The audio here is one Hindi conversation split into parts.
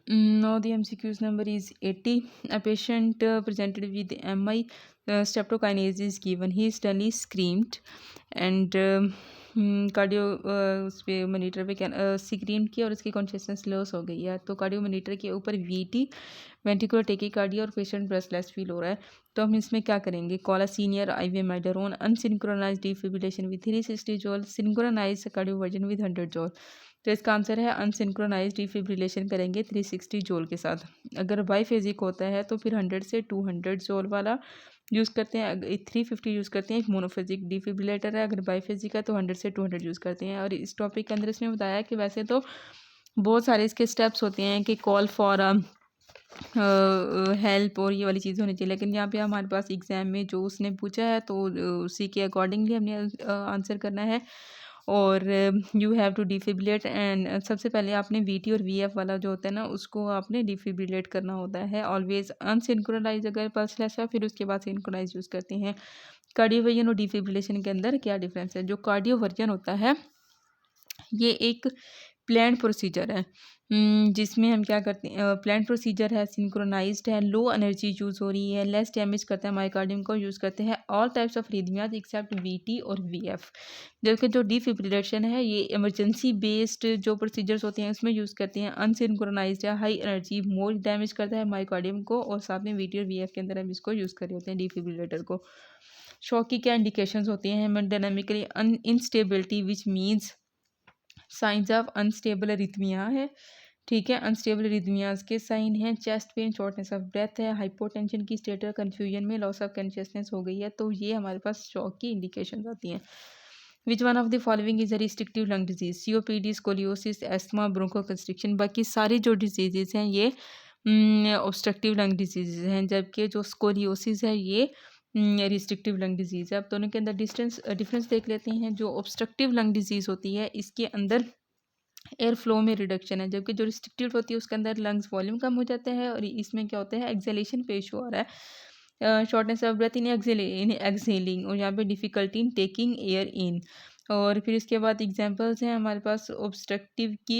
Now the MCQs number is 80. A patient presented with MI streptokinase is given. He suddenly screamed and cardio उस पर मोनीटर पे क्या स्क्रीन किया और उसकी कॉन्शियसनेस लॉस हो गई है। तो कार्डियो मोनीटर के ऊपर VT वेंट्रिकुलर टेकीकार्डिया और पेशेंट ब्रेथलेस फील हो रहा है। तो हम इसमें क्या करेंगे, call a senior IV amiodarone unsynchronised defibrillation with 360 joule, synchronised cardioversion with 100 joule. तो इसका आंसर है अनसिंक्रोनाइज्ड डिफिब्रिलेशन करेंगे 360 जॉल के साथ। अगर बाईफेजिक होता है तो फिर 100 से 200 जॉल वाला यूज़ करते हैं। 350 यूज़ करते हैं। एक मोनोफेजिक डिफिब्रिलेटर है। अगर बाईफेजिक है तो 100 से 200 यूज़ करते हैं। और इस टॉपिक के अंदर इसमें बताया कि वैसे तो बहुत सारे इसके स्टेप्स होते हैं कि कॉल फॉर हेल्प और ये वाली चीज़ होनी चाहिए, लेकिन यहाँ पे हमारे पास एग्ज़ाम में जो उसने पूछा है तो उसी के अकॉर्डिंगली हमने आंसर करना है। और you have to defibrillate and सबसे पहले आपने VT और VF वाला जो होता है ना उसको आपने डिफिब्रिलेट करना होता है। ऑलवेज अनसिंक्रोनाइज अगर पल्सलेस है फिर उसके बाद सिंक्रोनाइज यूज़ करते हैं। कार्डियो वर्जन और डिफिब्रिलेशन के अंदर क्या डिफरेंस है? जो कार्डियो वर्जन होता है ये एक प्लान्ड प्रोसीजर है, जिसमें हम क्या करते हैं, प्लान्ड प्रोसीजर है, सिंक्रोनाइज्ड है, लो एनर्जी यूज़ हो रही है, लेस डैमेज करता है मायोकार्डियम को, यूज़ करते हैं all types of arrhythmias except VT और VF। जबकि जो डिफिब्रिलेशन है ये इमरजेंसी बेस्ड जो प्रोसीजर्स होते हैं उसमें यूज़ करते हैं। अनसिंक्रोनाइज्ड है, हाई एनर्जी, मोर डैमेज करता है मायोकार्डियम को, और साथ में VT और VF के अंदर हम इसको यूज़ कर रहे होते हैं डिफिब्रिलेटर को। शॉक की क्या इंडिकेशंस होती हैं? Haemodynamically instability which means signs of unstable arrhythmia है, ठीक है। अनस्टेबल अरिथमियाज के साइन हैं, chest pain, shortness of breath है, हाइपोटेंशन की स्टेट, कन्फ्यूजन में लॉस ऑफ कॉन्शियसनेस हो गई है। तो ये हमारे पास शॉक की इंडिकेशन आती हैं। Which one of the following is a restrictive lung disease? COPD, scoliosis, asthma, bronchoconstriction. बाकी सारी जो डिजीजेज हैं ये ऑब्स्ट्रक्टिव लंग डिजीज हैं, जबकि जो स्कोलियोसिस है ये रिस्ट्रिक्टिव लंग डिजीज़ है। अब दोनों के अंदर डिफरेंस देख लेते हैं। जो ऑब्स्ट्रक्टिव लंग डिजीज़ होती है इसके अंदर एयर फ्लो में रिडक्शन है, जबकि जो रिस्ट्रिक्टिव होती है उसके अंदर लंग्स वॉल्यूम कम हो जाता है और इसमें क्या होता है, एक्सेलेशन पे इशू आ रहा है, shortness of breath in exhaling, और यहाँ पे difficulty in taking air in. और फिर इसके बाद एग्जांपल्स हैं हमारे पास ऑब्स्ट्रक्टिव की।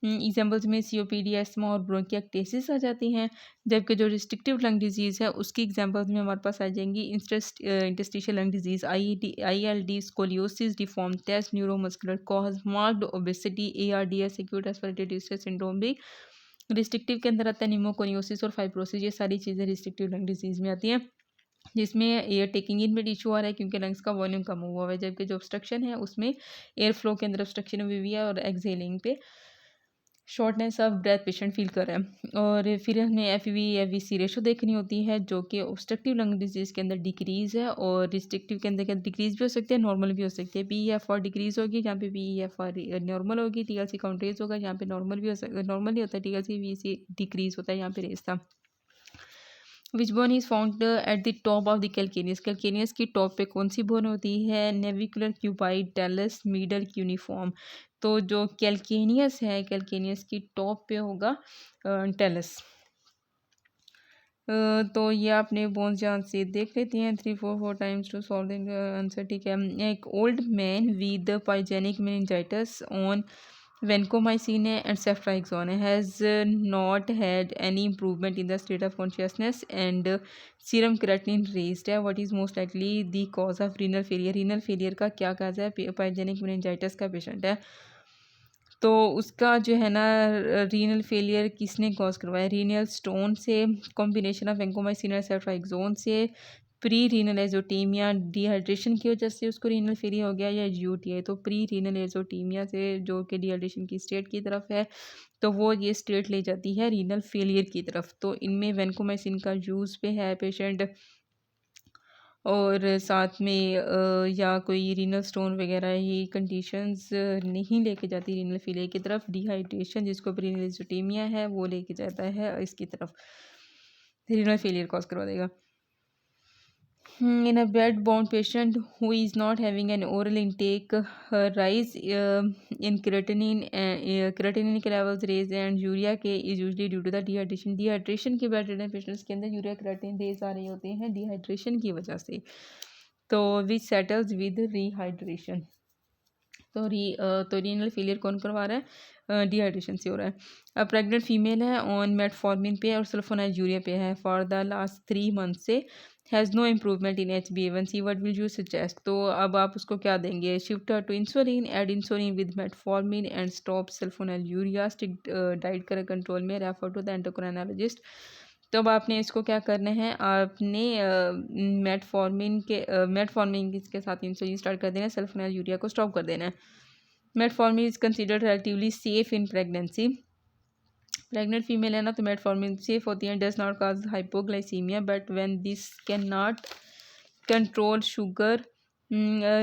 एग्जांपल्स में COPD, एस्थमा और ब्रोंकिएक्टेसिस आ जाती हैं। जबकि जो रिस्ट्रिक्टिव लंग डिजीज़ है उसकी एग्जांपल्स में हमारे पास आ जाएंगी interstitial lung disease, ILD, scoliosis, deform test, neuromuscular cause, marked obesity, ARDS, acute respiratory distress syndrome भी रिस्ट्रिक्टिव के अंदर आता है। निमोकोनियोसिस और फाइब्रोसिस, ये सारी चीज़ें रिस्ट्रिक्टिव लंग डिजीज़ में आती हैं, जिसमें एयर टेकिंग इन में इशू आ रहा है क्योंकि लंग्स का वॉल्यूम कम हुआ है। जबकि जो ऑब्स्ट्रक्शन है उसमें एयर फ्लो के अंदर ऑब्स्ट्रक्शन हुई है और एक्सेलिंग पे shortness of breath patient feel कर रहा है। और फिर हमें FEV/FVC रेशो देखनी होती है जो कि ऑब्स्ट्रक्टिव लंग डिजीज़ के अंदर डिक्रीज़ है और रिस्ट्रिक्टिव के अंदर क्या डिक्रीज़ भी हो सकती है, नॉर्मल भी हो सकती है। PEFR डिक्रीज़ होगी जहाँ पे PEFR नॉर्मल होगी, TLC काउंट रेज होगा जहाँ पे नॉर्मल भी हो सकता है, नॉर्मल ही होता है, TLC VC डिक्रीज़ होता है, यहाँ पे रेज था। Which bone is found at the top of the calcaneus? Calcaneus की टॉप पे कौन सी बोन होती है? Navicular, cuboid, talus, medial, cuneiform. तो जो कैलकेनियस है, कैलकेनियस की टॉप पे होगा टेलस। तो ये आपने बोन्स जहाँ से देख लेते हैं 3-4 times to solve the answer, ठीक है। एक old man with pyogenic meningitis on vancomycin and ceftriaxone has not had any improvement in the state of consciousness and serum creatinine raised है। what is most likely the cause of renal failure? renal failure का क्या cause है? पाइजेनिक मेनिंजाइटिस का पेशेंट है तो उसका जो है ना रीनल फेलियर किसने कॉज करवाया? रीनल स्टोन से, कॉम्बिनेशन ऑफ वेंकोमाइसिन और सेफ्ट्राइक्सोन से, प्री रीनल एजोटीमिया, डिहाइड्रेशन की वजह से उसको रीनल फेलियर हो गया, या UTI? तो प्री रीनल एजोटीमिया से जो कि डिहाइड्रेशन की स्टेट की तरफ है तो वो ये स्टेट ले जाती है रीनल फेलियर की तरफ। तो इनमें वेंकोमाइसिन का यूज़ पे है पेशेंट, और साथ में या कोई रीनल स्टोन वगैरह ये कंडीशंस नहीं लेके जाती रीनल फेलियर की तरफ। डिहाइड्रेशन जिसको रीनल एजिटेमिया है वो लेके जाता है इसकी तरफ, रीनल फेलियर कॉज करवा देगा। In a bed-bound patient who is not having an oral intake, rise in creatinine levels raise and urea K is usually due to the dehydration. Dehydration के bedridden patients के अंदर यूरिया क्रिएटिनिन रेज आ रहे होते हैं डिहाइड्रेशन की वजह से, तो which settles with rehydration। तो रीनल फेलियर कौन करवा रहा है? डिहाइड्रेशन से हो रहा है। अब प्रेग्नेंट फीमेल है ऑन मेटफॉर्मिन पे और सल्फोनाइलूरिया पे है फॉर द लास्ट 3 मंथ से, has no improvement in HbA1c, what will you suggest? तो अब आप उसको क्या देंगे? Shift to insulin, add insulin with metformin and stop sulphonylurea, strict diet करें कंट्रोल में, रेफर टू द एंडोक्राइनोलॉजिस्ट। तो अब आपने इसको क्या करना है, आपने मेटफॉर्मिन के साथ इंसुलिन स्टार्ट कर देना है, सल्फोनाइलूरिया को स्टॉप कर देना है। Metformin is considered relatively safe in pregnancy. Pregnant female है ना, तो मेटफॉर्मिन सेफ होती है, does not cause hypoglycemia, but when this can not control sugar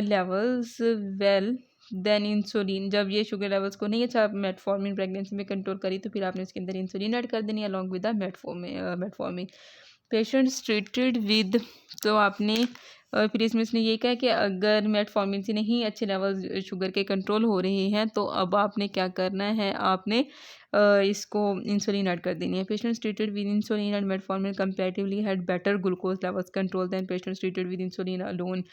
levels well then insulin, जब ये शुगर लेवल्स को नहीं अच्छा मेटफॉर्मिन प्रेगनेंसी में कंट्रोल करी तो फिर आपने इसके अंदर इंसुलिन ऐड कर देनी है along with the metformin. Patients treated with, तो आपने फिर इसमें इसने ये कहा कि अगर मेटफॉर्मिन से नहीं अच्छे लेवल शुगर के कंट्रोल हो रहे हैं तो अब आपने क्या करना है, आपने इसको इंसुलिन ऐड कर देनी है। Patients treated with insulin and metformin comparatively had better glucose levels control than patients treated with insulin alone.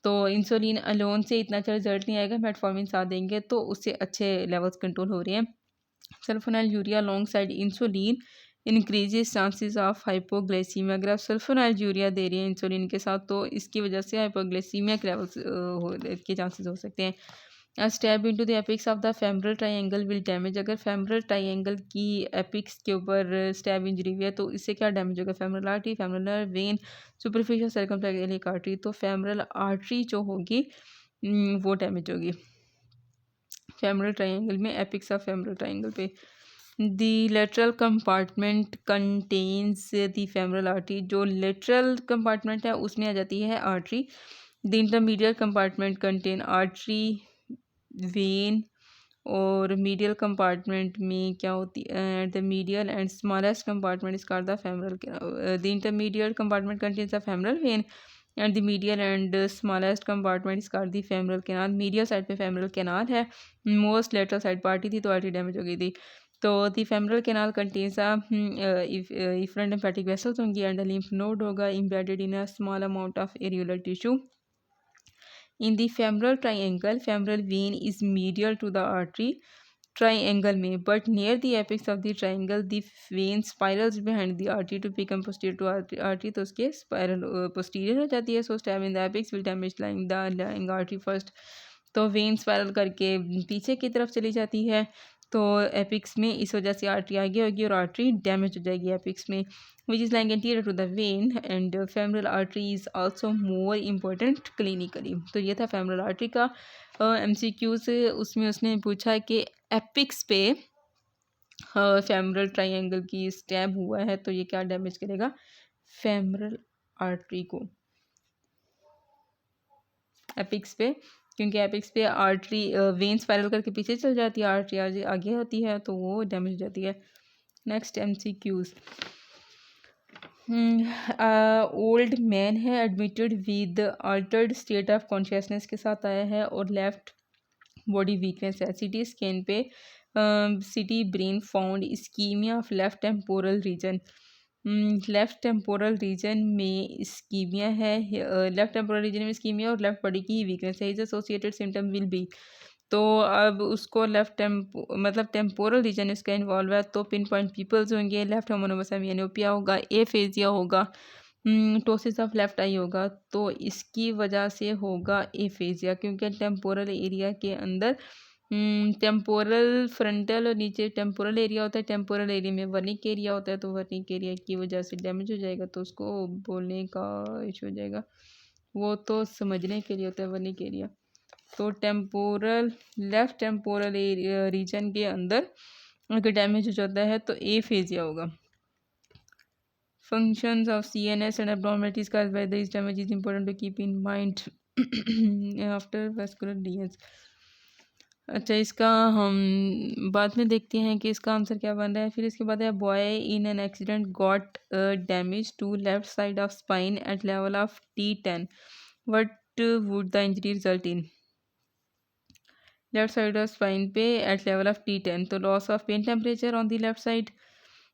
तो इंसुलिन अलोन से इतना अच्छा रिजल्ट नहीं आएगा, मेटफॉर्मिन साथ देंगे तो उससे अच्छे लेवल्स कंट्रोल हो रहे हैं। Sulphonylurea long side insulin increases chances of hypoglycaemia, अगर आप सल्फोनाइलूरिया दे रहे हैं इंसुलिन के साथ तो इसकी वजह से हाइपोग्लाइसीमिया के लेवल्स के चांसेस हो सकते हैं। Stab into the apex of the femoral triangle will damage, अगर फेमरल ट्रायंगल की एपिक्स के ऊपर स्टैब इंजरी हुई है तो इससे क्या डैमेज होगा? Femoral artery, femoral vein, superficial circumflex artery, तो फेमरल आर्टरी जो होगी वो डैमेज होगी फेमरल ट्रायंगल में, एपिक्स ऑफ फेमरल ट्रायंगल पे। The lateral compartment contains the femoral artery, जो लेटरल कंपार्टमेंट है उसमें आ जाती है artery. The intermediate compartment contain artery, vein, और मीडियल कंपार्टमेंट में क्या होती है? The medial and smallest compartment is called the femoral. The intermediate compartment contains the femoral when and the medial and smallest compartment is called the femoral canal. Medial side पे फेमरल कैनाल है, मोस्ट लेटरल साइड पार्टी थी तो आर्टरी डैमेज हो गई थी। तो the femoral canal contains efferent lymphatic vessels होंगी एंड लिम्फ नोड होगा embedded in a small amount of areolar tissue. In the femoral triangle, femoral vein is medial to the artery triangle में, but near the apex of the triangle, the vein spirals behind the artery to become posterior to artery, तो उसके spiral posterior हो जाती है। So stab in the apex will damage the lying artery first, तो वेन स्पायरल करके पीछे की तरफ चली जाती है तो एपिक्स में इस वजह से आर्टरी आगे होगी और आर्टरी डैमेज हो जाएगी एपिक्स में, which is like anterior to the vein and femoral artery is also more important clinically. तो ये था फेमरल आर्टरी का MCQs। उसमें उसने पूछा कि एपिक्स पे फेमरल ट्रायंगल की स्टैब हुआ है तो ये क्या डैमेज करेगा? फेमरल आर्टरी को एपिक्स पे, क्योंकि एपिक्स पे आर्टरी वेन स्पायरल करके पीछे चल जाती है, आर्टरी आगे होती है तो वो डैमेज हो जाती है। Next MCQs। ओल्ड मैन है admitted with altered state of consciousness के साथ आया है और लेफ्ट बॉडी वीकनेस है। CT स्कैन पे CT brain found ischemia of left temporal region, left temporal region में इस्कीमिया है, लेफ्ट टेम्पोरल रीजन में इस्कीमिया और लेफ्ट बॉडी की ही वीकनेस है। Is associated symptom will be, तो अब उसको लेफ्ट मतलब टेम्पोरल रीजन इसका इन्वॉल्व है तो पिन पॉइंट पीपल्स होंगे, लेफ्ट होमोनोमोसामियानोपिया होगा, एफेजिया होगा, टोसिस ऑफ लेफ्ट आई होगा, तो इसकी वजह से होगा एफेजिया, क्योंकि टेम्पोरल एरिया के अंदर टेम्पोरल फ्रंटल और नीचे टेम्पोरल एरिया होता है, टेम्पोरल एरिया में वर्निक एरिया होता है, तो वर्निक एरिया की वजह से डैमेज हो जाएगा तो उसको बोलने का इशू हो जाएगा, वो तो समझने के लिए होता है वर्निक एरिया। तो temporal left temporal area region के अंदर अगर डैमेज हो जाता है तो एफेजिया होगा। Functions of CNS and abnormalities caused by this damage is important to keep in mind after vascular lesions। अच्छा, इसका हम बाद में देखते हैं कि इसका आंसर क्या बन रहा है। फिर इसके बाद है boy in an accident got damage to left side of spine at level of T10, what would the injury result in? Left side of spine पे एट लेवल ऑफ T10, तो loss of pain temperature on the left side,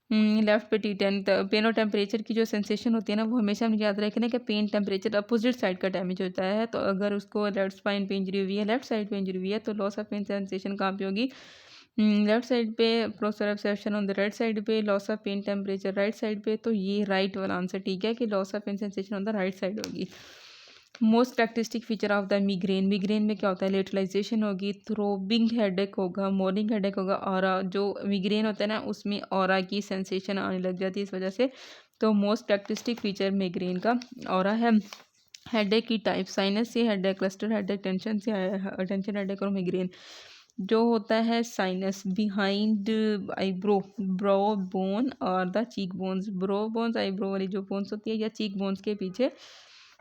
left पे T10 पेन और टेम्परेचर की जो सेंसेशन होती है ना वो हमेशा हम याद रखें कि पेन टेम्परेचर अपोजिट साइड का डैमेज होता है, तो अगर उसको लेफ्ट स्पाइन पे इंजरी हुई है, लेफ्ट साइड पे इंजरी हुई है तो लॉस ऑफ पेन सेंसेशन कहाँ पे होगी? लेफ्ट साइड पे process absorption on the right side पे, loss of pain temperature right side पे, तो ये राइट वाला आंसर ठीक है कि loss of pain sensation on the right side होगी। Most characteristic feature of the migraine, migraine में क्या होता है, लेटलाइजेशन होगी, थ्रोबिंग हेडेक होगा, मॉर्निंग हेडेक होगा, और जो मिग्रेन होता है ना उसमें ऑरा की सेंसेशन आने लग जाती है इस वजह से। तो मोस्ट कैरेक्टरिस्टिक फीचर मिग्रेन का ऑरा है। हेडेक की टाइप, साइनस से हेडेक, क्लस्टर हेडेक, टेंशन से टेंशन हेडेक और मिग्रेन। जो होता है sinus behind eyebrow, brow bone और the cheek bones, brow bones eyebrow वाली जो बोन्स होती है या चीक बोन्स के पीछे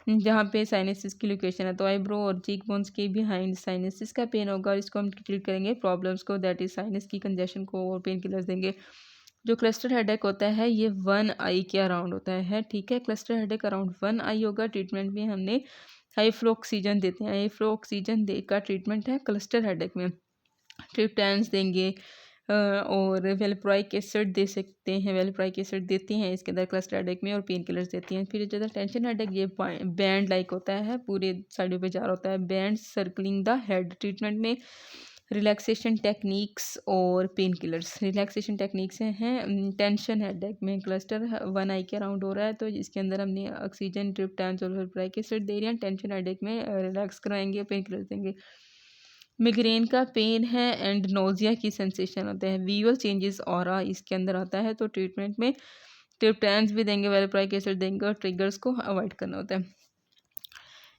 जहाँ पे साइनसिस की लोकेशन है, तो आईब्रो और चीक बोन्स के बिहाइंड साइनसिस का पेन होगा और इसको हम ट्रीट करेंगे प्रॉब्लम्स को, दैट इज साइनस की कंजेशन को, और पेन किलर्स देंगे। जो क्लस्टर हेडेक होता है ये 1 आई के अराउंड होता है, ठीक है। क्लस्टर हेडेक अराउंड 1 आई होगा। ट्रीटमेंट में हमने हाई फ्लो ऑक्सीजन देते हैं, हाई फ्लो ऑक्सीजन देकर ट्रीटमेंट है क्लस्टर हेडेक में। ट्रिप्टैन्स देंगे और वेलप्रोइक एसिड दे सकते हैं, वेलप्रोइक एसिड देते हैं इसके अंदर क्लस्टर हेडेक में, और पेन किलर्स देती हैं। फिर ज़्यादा टेंशन हेडेक ये बैंड लाइक होता है, पूरे साइडों पे जा रहा होता है, band circling the head. Treatment में रिलैक्सेशन टेक्निक्स और पेन किलर्स। रिलैक्सेशन टेक्निक्स हैं टेंशन हेडेक में, क्लस्टर 1 आई के अराउंड हो रहा है तो इसके अंदर हमने ऑक्सीजन, ट्रिप्टैन्स और वेलप्रोइक एसिड दे रहे हैं। टेंशन हेडेक में रिलैक्स कराएंगे, पेन किलर्स देंगे। मिग्रेन का पेन है एंड नोजिया की सेंसेशन होता है। विजुअल चेंजेस ऑरा इसके अंदर आता है, तो ट्रीटमेंट में ट्रिप्टैन्स भी देंगे, वेलप्रोइक एसिड देंगे, और ट्रिगर्स को अवॉइड करना होता है।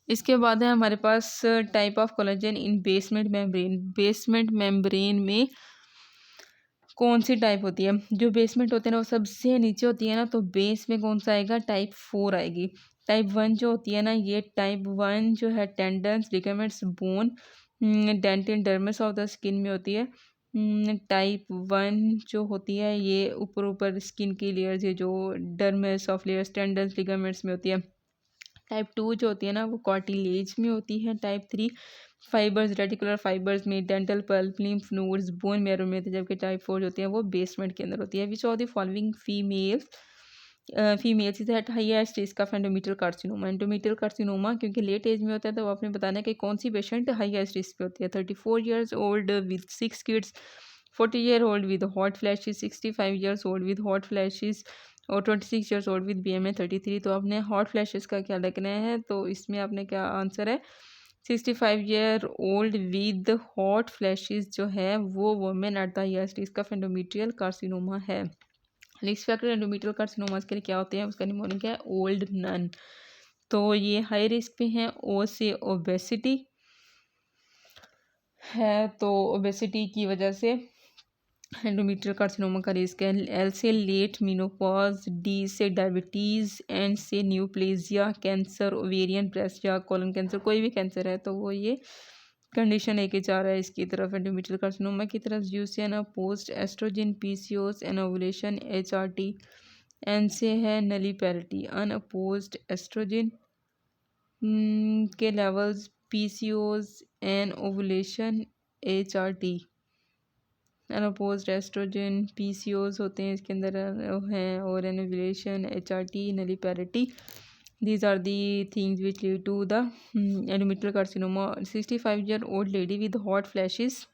इसके बाद है हमारे पास type of collagen in basement membrane. Basement membrane में कौन सी टाइप होती है, जो बेसमेंट होते हैं ना वो सबसे नीचे होती है ना, तो बेस में कौन सा आएगा, टाइप 4 आएगी। टाइप 1 जो होती है ना, ये टाइप 1 जो है tendons, ligaments, bone, dentin, dermis of the skin में होती है। टाइप 1 जो होती है ये ऊपर ऊपर स्किन की लेयर्स, ये जो dermis of layers, tendons, ligaments में होती है। टाइप 2 जो होती है ना वो कार्टिलेज में होती है। टाइप 3 फाइबर्स, रेटिकुलर फाइबर्स में, dental pulp, lymph nodes, bone marrow में होती है, जबकि टाइप 4 जो होती है वो बेसमेंट के अंदर होती है। Which of the following females is eight highest risk of endometrial carcinoma. Endometrial carcinoma क्योंकि लेट एज में होता है तो वो आपने बताना है कि कौन सी पेशेंट हाईएस्ट रिस्क पे होती है। 34 years old with 6 kids, 40 year old with hot flashes, 65 years old with hot flashes, और 26 ईयर्स ओल्ड विद BMI 33। तो आपने हॉट फ्लैशेस का क्या लिखना है, तो इसमें आपने क्या आंसर है, 65 year old with hot flashes जो है वो women at the highest risk of endometrial carcinoma है। रिस्क फैक्टर एंडोमेट्रियल कार्सिनोमा के लिए क्या होते हैं, उसका निमोनिक है ओल्ड नन। तो ये हाई रिस्क पे हैं। ओ से ओबेसिटी है, तो ओबेसिटी की वजह से एंडोमेट्रियल कार्सिनोमा का रिस्क है। एल से लेट मीनोपॉज, डी से डायबिटीज़, एंड से न्यूप्लेजिया, कैंसर, ओवेरियन, ब्रेस्ट या कोलन कैंसर, कोई भी कैंसर है तो वो ये कंडीशन लेके जा रहा है इसकी तरफ, एंडोमेट्रियल कार्सिनोमा की तरफ। यू से unopposed estrogen, PCOS, anovulation, HRT। N से है नलीपैरिटी, अनअपोज्ड एस्ट्रोजन के levels, PCOS, anovulation, HRT। Unopposed estrogen, PCOS होते हैं इसके अंदर हैं, और anovulation, HRT, nulliparity. These are the things which lead to the endometrial carcinoma. 65-year-old lady with hot flashes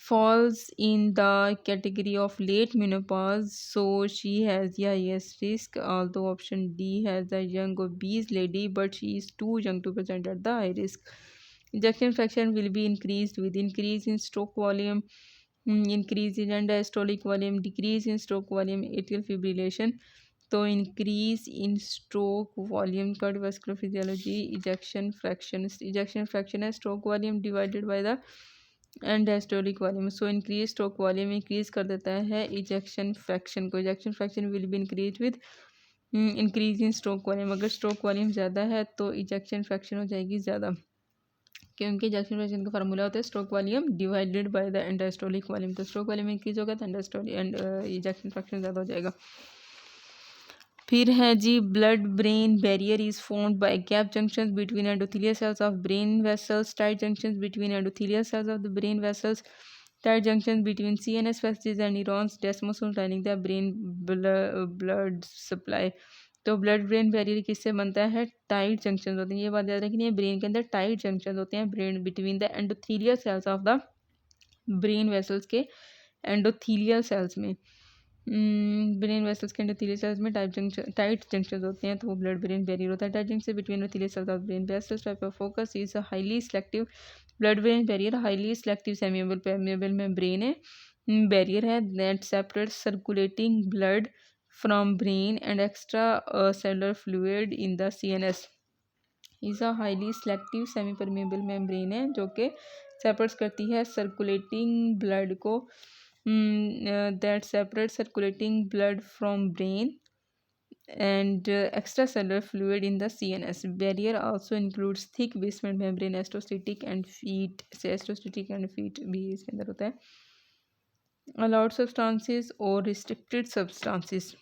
falls in the category of late menopause, so she has the highest risk. Although option D has the young obese lady, but she is too young to present at the high risk. Ejection fraction will be increased with increase in stroke volume, increase in end-diastolic volume, decrease in stroke volume, atrial fibrillation. तो increase in stroke volume, cardiovascular physiology, ejection fraction है stroke volume divided by the end diastolic volume. So increase stroke volume increase कर देता है इजेक्शन फ्रैक्शन को। Ejection fraction will be increase with increase in stroke volume. अगर स्ट्रोक वॉल्यूम ज़्यादा है तो इजेक्शन फ्रैक्शन हो जाएगी ज़्यादा, क्योंकि इजेक्शन फ्रैक्शन का फार्मूला होता है stroke volume divided by the end diastolic volume. तो स्ट्रोक वॉल्यूम इंक्रीज होगा तो इजेक्शन फ्रैक्शन ज़्यादा हो जाएगा। फिर है जी, blood brain barrier is formed by gap junctions between endothelial cells of brain vessels, tight junctions between endothelial cells of the brain vessels, tight junctions between CNS vessels and neurons, desmosome lining the brain blood supply. तो ब्लड ब्रेन बैरियर किससे बनता है, टाइट जंक्शंस होते हैं। ये बात याद रखनी है, ब्रेन के अंदर टाइट जंक्शंस होते हैं brain between the endothelial cells of the brain vessels के एंडोथीलियल सेल्स में। ब्रेन वेसल्स के एंडोथीलियल सेल्स में टाइट जंक्शन होते हैं, तो वो ब्लड ब्रेन बैरियर होता है। Tight junction between endothelial cells और brain vessels type of focus is a highly selective blood brain barrier. Highly selective semi permeable membrane है, बैरियर है that separates circulating blood from brain and extra cellular fluid in the CNS। Is a highly selective semi permeable membrane है जो कि सेपरेट्स करती है सर्कुलेटिंग ब्लड को, that separate circulating blood from brain and extracellular fluid in the CNS. Barrier also includes thick basement membrane, astrocytic and feet से astrocytic and feet भी इसके अंदर होता है। allowed substances और restricted substances।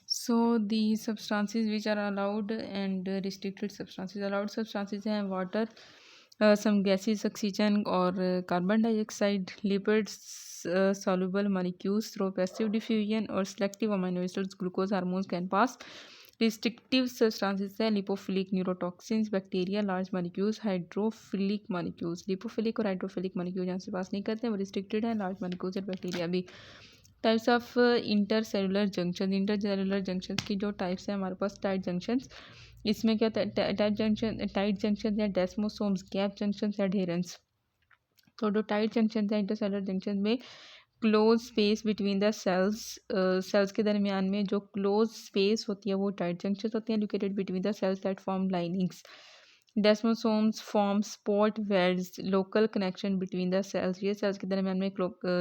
So the substances which are allowed and restricted substances। allowed substances हैं water, some gases, oxygen और carbon dioxide, lipids, soluble molecules through passive diffusion और selective amino acids, glucose hormones can pass। restrictive substances है lipophilic neurotoxins, bacteria, large molecules, hydrophilic molecules। lipophilic और hydrophilic molecules यहाँ से पास नहीं करते हैं, वो restricted है। large molecules और bacteria भी। Types of intercellular junction. Intercellular junction की जो टाइप्स हैं हमारे पास टाइट जंक्शंस, इसमें क्या टाइट जंक्शन या डेस्मोसोम्स, गैप जंक्शन या एडहेरेंस। तो जो टाइट जंक्शन है इंटरसेलुलर जंक्शन में close space between the cells, cells के दरमियान में जो क्लोज स्पेस होती है वो टाइट जंक्शन होती हैं। Located between the cells that form linings. Desmosomes form spot welds, local connection between the cells. ये सेल्स के दरमियान में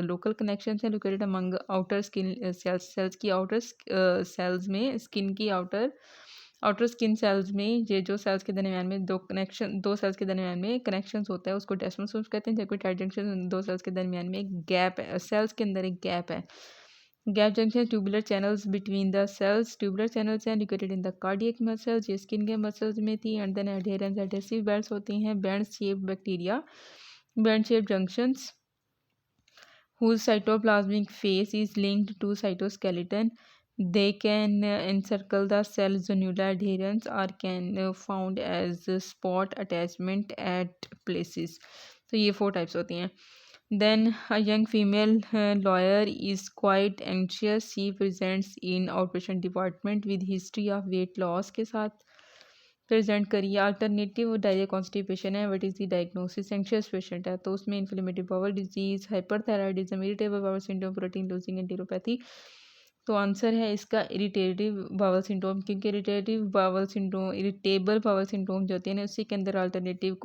लोकल कनेक्शन है located among outer skin cells. Cells की आउटर सेल्स में स्किन की आउटर स्किन सेल्स में ये जो सेल्स के दरमियान में दो सेल्स के दरमियान में कनेक्शंस होता है उसको डेस्मोसोम्स कहते हैं। जबकि टाइट जंक्शन दो सेल्स के दरमियान में एक गैप है, सेल्स के अंदर एक गैप है। Gap junction tubular channels between the cells. Tubular channels हैं located in the cardiac muscles, ये स्किन के मसल्स में थी। And then adherens adhesive bands होती हैं, band shaped bacteria, band shaped junctions whose cytoplasmic phase is linked to cytoskeleton। They can encircle the cell zonula adherents or can found as spot attachment at places। तो ये 4 टाइप्स होती हैं। Then a young female lawyer is quite anxious। She presents in outpatient department with history of weight loss के साथ प्रेजेंट करिए। अल्टरनेटिव डायरिया कॉन्स्टिपेशन है, what is the diagnosis. Anxious patient है तो उसमें inflammatory bowel disease, hyperthyroidism, irritable bowel syndrome, protein losing enteropathy. तो आंसर है इसका इरिटेटिव बाउल सिंड्रोम, क्योंकि इरिटेबल बाउल सिंड्रोम जो होती है ना उसी के अंदर alternative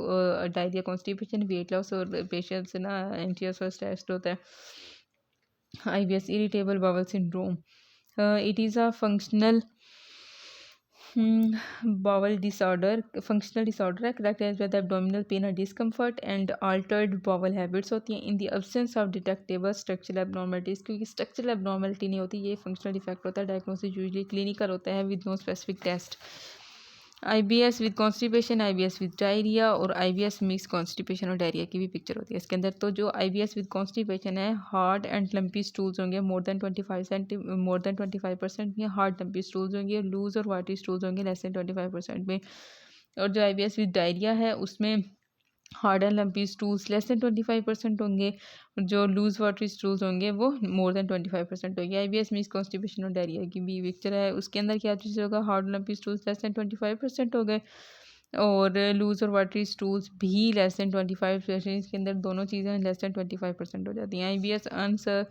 diarrhoea constipation, weight loss और पेशेंट्स ना एंशियस और स्ट्रेस्ड होता है। IBS irritable bowel syndrome, it is a functional bowel disorder, functional disorder है characterized by the abdominal pain or discomfort and altered bowel habits होती हैं in the absence of detectable structural abnormalities। क्योंकि structural abnormality नहीं होती, ये functional defect होता है। diagnosis usually clinical होता है with no specific test। IBS with constipation, IBS with diarrhoea और IBS मिक्स कॉन्स्टिपेशन और डायरिया की भी पिक्चर होती है इसके अंदर। तो जो IBS विद कॉन्स्टिपेशन है, हार्ड एंड लंपी स्टूल्स होंगे मोर देन 25% में, हार्ड लंपी स्टूल्स होंगे, लूज और वाटरी स्टूल्स होंगे लेस देन 25% में। और जो IBS विद डायरिया है उसमें hard and lumpy stools less than 25% होंगे, जो लूज वाटरी स्टूल्स होंगे वो मोर देन 25% होंगे। IBS मीन्स कॉन्स्टिपेशन और डायरिया की भी पिक्चर है, उसके अंदर क्या चीज़ होगा, hard lumpy stools less than 25% हो गए और लूज और वाटरी स्टूल्स भी लेस देन 25%। इसके अंदर दोनों चीज़ें लेस देन 25% हो जाती हैं। IBS अनसर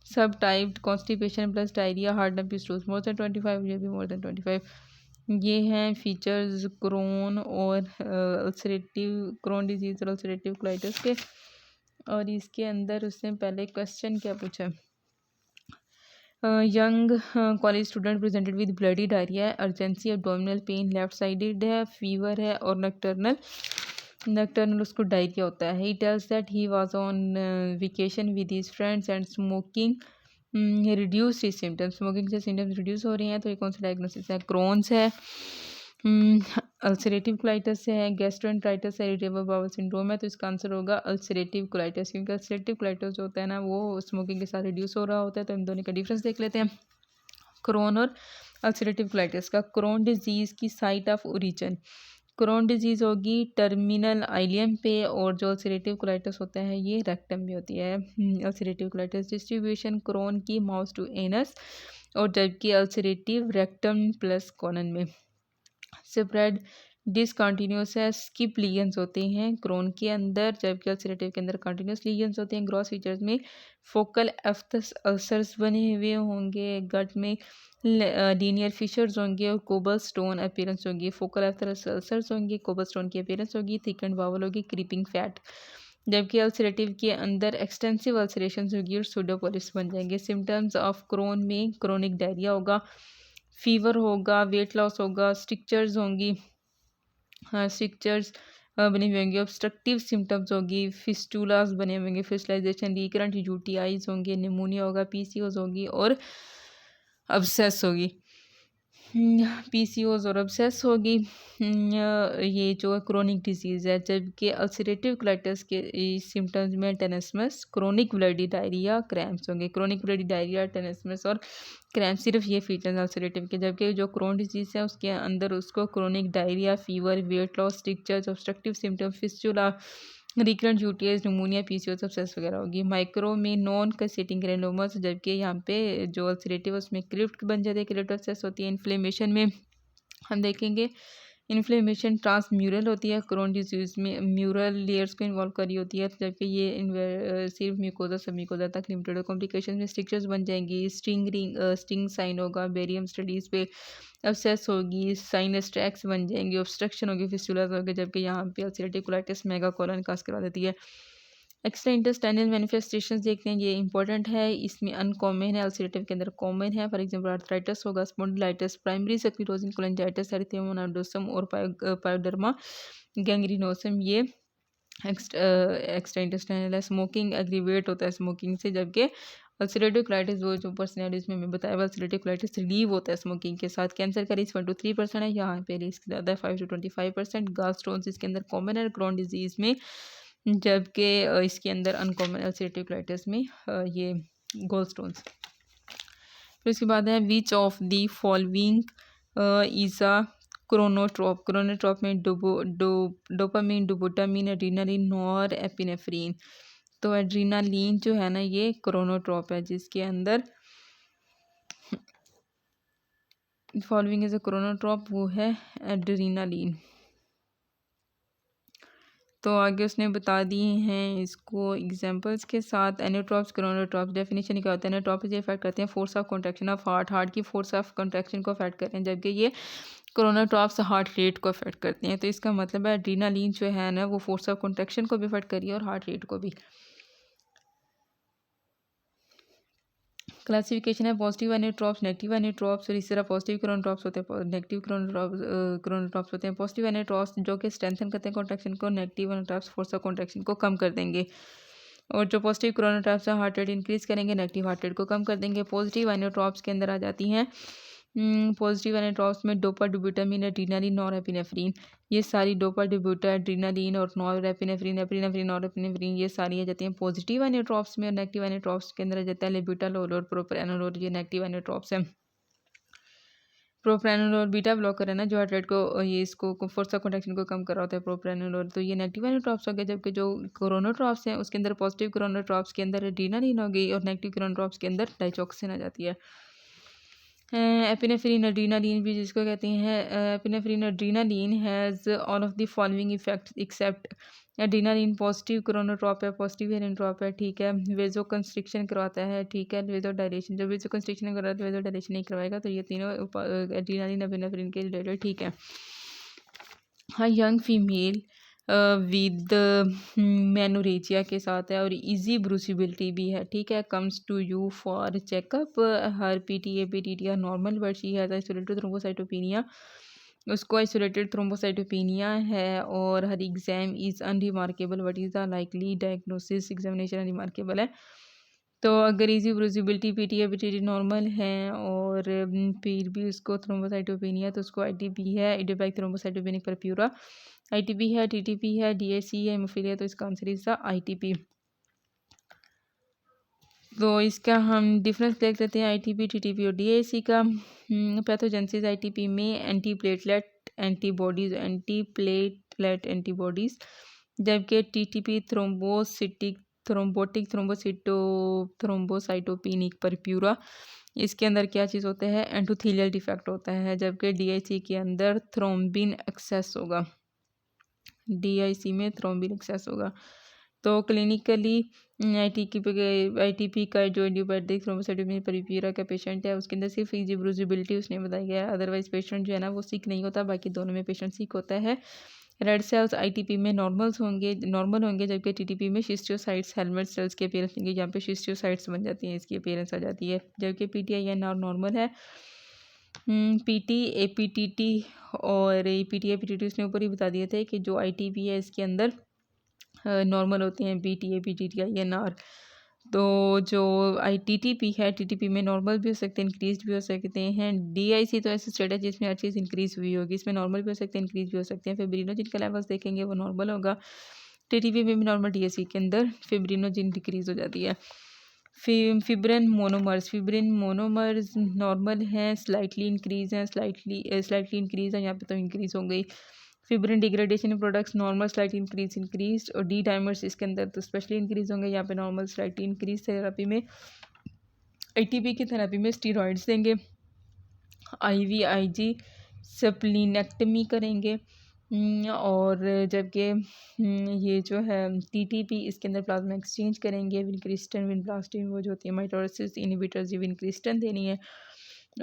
subtype constipation plus diarrhoea, hard lumpy stools more than 25, ये भी मोर देन 25। ये हैं फीचर्स क्रोन और क्रोन डिजीज़ और अल्सरेटिव कोलाइटिस के। और इसके अंदर उसने पहले क्वेश्चन क्या पूछा, young college student presented with bloody diarrhoea है, urgency abdominal pain left sided है, फीवर है और नक्टर्नल उसको डायरिया होता है। He tells that he was on vacation with his friends and smoking reduce he symptoms. Smoking से सिम्टम्स रिड्यूस हो रहे हैं। तो ये कौन सा डायग्नोसिस है, क्रोन्स है, अल्सरेटिव कोलाइटिस है, गैस्ट्रोएंटराइटिस है, इरिटेबल बाउल सिंड्रोम है। तो इसका आंसर होगा अल्सरेटिव कोलाइटिस, क्योंकि अल्सरेटिव कोलाइटिस जो होता है ना वो स्मोकिंग के साथ रिड्यूस हो रहा होता है। तो इन दोनों का डिफरेंस देख लेते हैं। क्रोन और अल्सरेटिव कोलाइटिस का। क्रोन डिजीज़ की site of origin, crown disease होगी टर्मिनल आइलियम पे, और जो अल्सरेटिव कोलाइटिस होता है ये रेक्टम में होती है। अल्सरेटिव कोलाइटिस डिस्ट्रीब्यूशन क्रोन की माउथ टू एनस, और जबकि अल्सरेटिव रेक्टम प्लस कोलन में। स्प्रेड डिसकंटिन्यूस है, स्किप लीजन्स होते हैं क्रोन के अंदर, जबकि अल्सरेटिव के अंदर कंटिन्यूस लीजन्स होते हैं। ग्रॉस फीचर्स में फोकल एफ्थस अल्सर्स बने हुए होंगे, गट में लीनियर फिशर्स होंगे, और कोबल स्टोन अपीयरेंस होगी। फोकल एफ्थस अल्सर्स होंगे, कोबल स्टोन की अपीयरेंस होगी, थिकन्ड बावल होगी, क्रीपिंग फैट। जबकि अल्सरेटिव के अंदर एक्सटेंसिव अल्सरेशन होगी और सूडोपोलिप्स बन जाएंगे। सिम्टम्स ऑफ क्रोन में क्रोनिक डायरिया होगा, फीवर होगा, वेट लॉस होगा, स्टिक्चर्स होंगी, हाँ स्टिक्चर्स बने हुए होंगे, ऑब्स्ट्रक्टिव सिम्टम्स होगी, फिस्टुलास बने हुए होंगे, फिस्टलाइजेशन, रिकरेंट यूटीआईज होंगे, निमोनिया होगा, पीसीओज होगी और अब्सेस होगी। पीसीओज और अब्सेस होगी। ये जो क्रोनिक डिजीज़ है, जबकि अल्सरेटिव कोलाइटिस के सिम्टम्स में टेनेस्मस, क्रोनिक ब्लडी डायरिया, क्रैम्प्स होंगे। क्रोनिक ब्लडी डायरिया, टेनेस्मस और क्रैम्प सिर्फ ये फीचर्स अल्सरेटिव के, जबकि जो क्रोन डिजीज़ है उसके अंदर उसको chronic diarrhoea, fever, weight loss, strictures, obstructive symptom, fistula, recurrent UTIs, pneumonia, PCOS, abscess वगैरह होगी। माइक्रो में नॉन कसेटिंग ग्रेनुलोमास, जबकि यहाँ पे जो अल्सरेटिव उसमें क्लिफ्ट बन जाते हैं, क्लिफ्ट अब्सेस होती है। इन्फ्लेमेशन में हम देखेंगे इन्फ्लेमेशन ट्रांसम्यूरल होती है, क्रोन डिजीज में म्यूरल लेयर्स को इन्वॉल्व करी होती है, जबकि ये सिर्फ म्यूकोजा सब म्यूकोजा तक लिमिटेड है। कॉम्प्लिकेशन में स्ट्रिक्चर्स बन जाएंगी, स्टिंग साइन होगा, बेरियम स्टडीज़ पे अब्सेस होगी, साइनस ट्रैक्स बन जाएंगे, ऑब्स्ट्रक्शन होगी, फिस्टुलास होगी, जबकि यहाँ पे अल्सरेटिव कोलाइटिस मेगा कोलन काज करवा देती है। एक्स्ट्रा इंटेस्टाइनल मैनिफेस्टेशंस देखते हैं, ये इंपॉर्टेंट है, इसमें अनकॉमन है, अल्सरेटिव के अंदर कॉमन है। फॉर एग्जांपल आर्थराइटिस होगा, spondylitis, primary sclerosis cholangitis, erythema nodosum और पायोडर्मा गैंग्रीनोसम, ये एक्स्ट्रा इंटेस्टाइनल है। स्मोकिंग एग्रीवेट होता है स्मोकिंग से, जबकि अल्सरेटिव कोलाइटिस वो जो पर्सनैलिटीज में मैं बताया, अल्सरेटिव कोलाइटिस रिलीव होता है स्मोकिंग के साथ। कैंसर का रिस्क 1 to 3% है, यहाँ पे रिस्क ज़्यादा है 5 to 25%। गॉलस्टोन्स इसके अंदर कॉमन है क्रोन डिजीज़ में, जबकि इसके अंदर अनकॉमन अल्सरेटिव कोलाइटिस में ये गॉलस्टोन्स। फिर इसके बाद है which of the following is a chronotrope, chronotrope में dopamine, dobutamine, adrenaline, norepinephrine. तो एड्रीनालिन जो है ना ये क्रोनोट्रॉप है, जिसके अंदर फॉलोइंग इज अ क्रोनोट्रॉप, वो है एड्रीनालिन। तो आगे उसने बता दिए हैं इसको एग्जांपल्स के साथ। एनोट्रॉप्स, क्रोनोट्रॉप्स, डेफिनेशन क्या होता है। एनोट्रॉप्स ये इफेक्ट करते हैं force of contraction of heart, heart की फोर्स ऑफ कंट्रैक्शन को अफेक्ट करते हैं, जबकि ये क्रोनोट्रॉप्स हार्ट रेट को अफेक्ट करते हैं। तो इसका मतलब है एड्रीनालिन जो है ना वो फोर्स ऑफ कंट्रैक्शन को भी अफेक्ट करिए और हार्ट रेट को भी। क्लासिफिकेशन है पॉजिटिव एनोट्रॉप्स, नेगेटिव एनोट्रॉप्स, और इस तरह पॉजिटिव क्रोनोट्रॉप्स होते हैं, नेगेटिव क्रोनोट्रॉप्स होते हैं। पॉजिटिव एनोट्रॉप्स जो कि स्ट्रेंथन करते हैं कॉन्ट्रैक्शन को, नेगेटिव एनोट्रॉप्स फोर्स ऑफ कॉन्ट्रैक्शन को कम कर देंगे। और जो पॉजिटिव क्रोनोट्रॉप्स है हार्ट रेट इंक्रीज करेंगे, नेगेटिव हार्ट रेट को कम कर देंगे। पॉजिटिव एनोट्रॉप्स के अंदर आ जाती हैं पॉजिटिव एनोट्रॉप्स में डोपा, डोबुटामिन, एड्रीनालिन, नॉरएपिनेफ्रीन, ये सारी डोपा, डोबुटा, एड्रीनालिन और नॉरएपिनेफ्रीन, एपिनेफ्रीन, नॉरएपिनेफ्रीन, ये सारी आ जाती हैं पॉजिटिव एनोट्रॉप्स में। और नेगेटिव एनोट्रॉप्स के अंदर आ जाता है लेब्यूटालोल और प्रोप्रानोलोल, ये नेगेटिव एनोट्रॉप्स हैं। प्रोप्रानोलोल बीटा ब्लॉकर है ना, जो हार्ट रेट को ये इसको फोर्स ऑफ कंट्रैक्शन को कम कर रहा होता है प्रोप्रानोलोल, तो ये नेगेटिव एनोट्रॉप्स हो गए। जबकि जो क्रोनोट्रॉप्स हैं उसके अंदर पॉजिटिव क्रोनोट्रॉप्स के अंदर एड्रीनालिन हो गई, और नेगेटिव क्रोनोट्रॉप्स के अंदर डाइचॉक्सिन आ जाती है। एपिनेफ्रीन एड्रीनालिन भी जिसको कहते हैं, epinephrine adrenaline has all of the following effect except adrenaline. Positive chronotrope है, पॉजिटिव एनोट्रॉप है, ठीक है। वेजो कंस्ट्रिक्शन करवाता है, ठीक है। वेजो डायलेशन, जब वेजो कंस्ट्रिक्शन करवाता है वेजो डायलेशन नहीं करवाएगा, तो ये तीनों एड्रीनालिन एपिनेफ्रीन के रिलेटेड ठीक है। हाँ यंग फीमेल विद मेनोरेजिया के साथ है और इजी ब्रूसिबिलिटी भी है, ठीक है। Comes to you for checkup, her PTA normal but she has isolated thrombocytopenia, उसको आइसोलेटेड थ्रोम्बोसाइटोपिनिया है। और her exam is unremarkable, what is the likely diagnosis, examination unremarkable है। तो अगर इजी ब्रूसिबिलिटी पीटीए नॉर्मल है और फिर भी उसको थ्रोम्बोसाइटोपिनिया, तो उसको आईटीपी है, इडियोपैथिक थ्रोम्बोसाइटोपेनिक परप्यूरा, आईटीपी है, टीटीपी है, डीएसी है, हेमोफीलिया, तो इसका आंसर इज द आईटीपी। तो इसका हम डिफरेंस देख लेते हैं आईटीपी, टीटीपी और डीआईसी का। पैथोजेनेसिस आईटीपी में एंटी प्लेटलेट एंटीबॉडीज, जबकि टीटीपी थ्रोम्बोटिक थ्रोम्बोसाइटोपेनिक परप्यूरा, इसके अंदर क्या चीज़ होता है, एंडोथेलियल डिफेक्ट होता है। जबकि डीआईसी के अंदर थ्रोम्बिन एक्सेस होगा, डीआईसी में थ्रोम्बिन एक्सेस होगा। तो क्लिनिकली आईटीपी का जो इडियोपैथिक थ्रोम्बोसाइटोपेनिक परप्यूरा का पेशेंट है उसके अंदर सिर्फ फिजिबिलिटी उसने बताई गया है, अदरवाइज पेशेंट जो है ना वो सिक नहीं होता, बाकी दोनों में पेशेंट सिक होता है। रेड सेल्स आईटीपी में नॉर्मल होंगे, जबकि टीटीपी में शिस्टियोसाइट्स हेलमेट सेल्स की अपीयरेंस होंगी, जहाँ पे शिस्टियोसाइट्स बन जाती हैं, इसकी अपीयरेंस आ जाती है। जबकि पीटीआईएनआर नॉर्मल है। पीटी एपीटीटी और पीटीआईपीटीटी उसने ऊपर ही बता दिए थे कि जो आईटीपी है इसके अंदर नॉर्मल होते हैं पीटीआईएनआर। तो जो टीटीपी है, टीटीपी में नॉर्मल भी हो सकते हैं, इंक्रीज भी हो सकते हैं। डीआईसी तो ऐसे स्टेट है जिसमें हर चीज़ इंक्रीज हुई होगी, इसमें नॉर्मल भी हो सकते हैं, इंक्रीज भी हो सकते हैं। फिब्रिनोजिन का लेवल्स देखेंगे वो नॉर्मल होगा, टीटीपी में भी नॉर्मल, डीआईसी के अंदर फिब्रिनोजिन डिक्रीज हो जाती है। फिब्रिन मोनोमर्स नॉर्मल हैं, स्लाइटली इंक्रीज हैं, स्लाइटली इंक्रीज है, यहाँ पे तो इंक्रीज हो गई। Fibrin degradation products normal, slightly increase और डी डाइमर्स इसके अंदर तो स्पेशली इंक्रीज होंगे, यहाँ पे नॉर्मल स्लाइटली इंक्रीज। थेरेपी में आईटीपी की थेरेपी में स्टीरॉइड्स देंगे, आईवीआईजी स्प्लीनेक्टमी करेंगे। और जबकि ये जो है टीटीपी इसके अंदर प्लाज्मा एक्सचेंज करेंगे, विनक्रिस्टन वो जो होती है माइटोसिस इनहिबिटर्स, ये विनक्रिस्टन देनी है।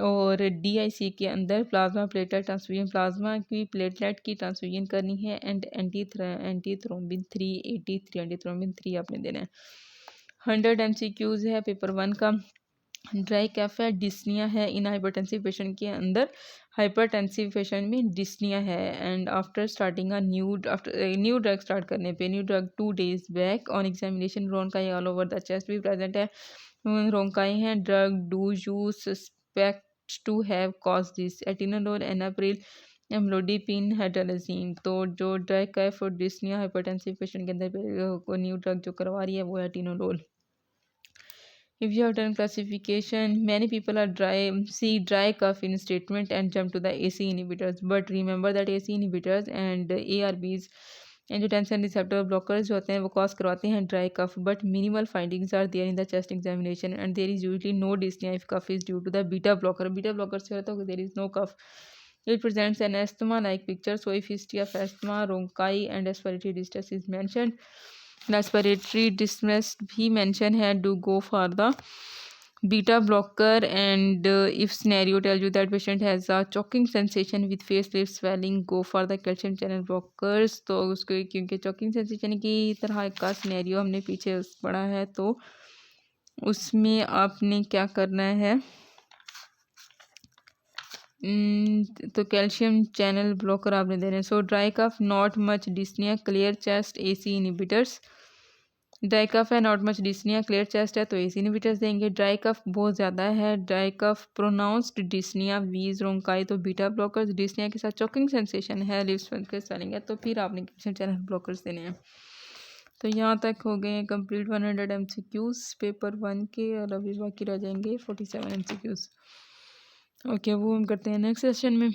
और डीआईसी के अंदर प्लाज्मा की प्लेटलेट की ट्रांसफ्यूजन करनी है एंड एंटी थ्रोम्बिन 3 आपने देना है। 100 MCQs है पेपर 1 का। ड्राई कफ है, डिस्निया है इन हाइपरटेंसिव पेशेंट के अंदर, हाइपरटेंसिव पेशेंट में डिस्निया है। And after starting new drug start करने पे, new drug 2 days back on examination rhonchi all over the chest भी प्रेजेंट है, रोनकाई है। Drug do you suspect to have cause this, atenolol, enalapril, amlodipine, हेटालजीन। तो जो ड्राई कफ और डिस्निया हाइपरटेंसिव पेशेंट के अंदर न्यू ड्रग जो करवा रही है वो है atenolol. If you have done classification, many people are see dry cough in statement and jump to the AC inhibitors. But remember that AC inhibitors and ARBs, angiotensin receptor blockers जो होते हैं वो cause करवाते हैं dry cough. But minimal findings are there in the chest examination and there is usually no dyspnea if cough is due to the beta blocker. Beta blocker से होता है there is no cough. It presents an asthma-like picture. So if history of asthma, rhonchi and respiratory distress is mentioned, respiratory distress भी मेंशन है, do go for the beta blocker. And if scenario tell you that patient has a choking sensation with face lip swelling, go for the calcium channel blockers. तो उसको क्योंकि चॉकिंग सेंसेशन की तरह का सिनेरियो हमने पीछे पढ़ा है, तो उसमें आपने क्या करना है, तो कैल्शियम चैनल ब्लॉकर आपने देने। So dry cough, not much dyspnoea, clear chest, ACE inhibitors. Dry cough है, not much dyspnoea, clear chest है तो एसी इनहिबिटर्स देंगे। ड्राई कफ बहुत ज़्यादा है, ड्राई कफ, प्रोनाउंस्ड डिस्निया, वीज, रोंकाई तो बीटा ब्लॉकर्स। डिस्निया के साथ चॉकिंग सेंसेशन है, लिप्स के स्वेलिंग है तो फिर आपने कैल्शियम चैनल ब्लॉकर्स देने हैं। तो यहाँ तक हो गए कंप्लीट 100 MCQs पेपर 1 के, और अभी बाकी रह जाएंगे 47 MCQs। ओके, वो हम करते हैं नेक्स्ट सेशन में।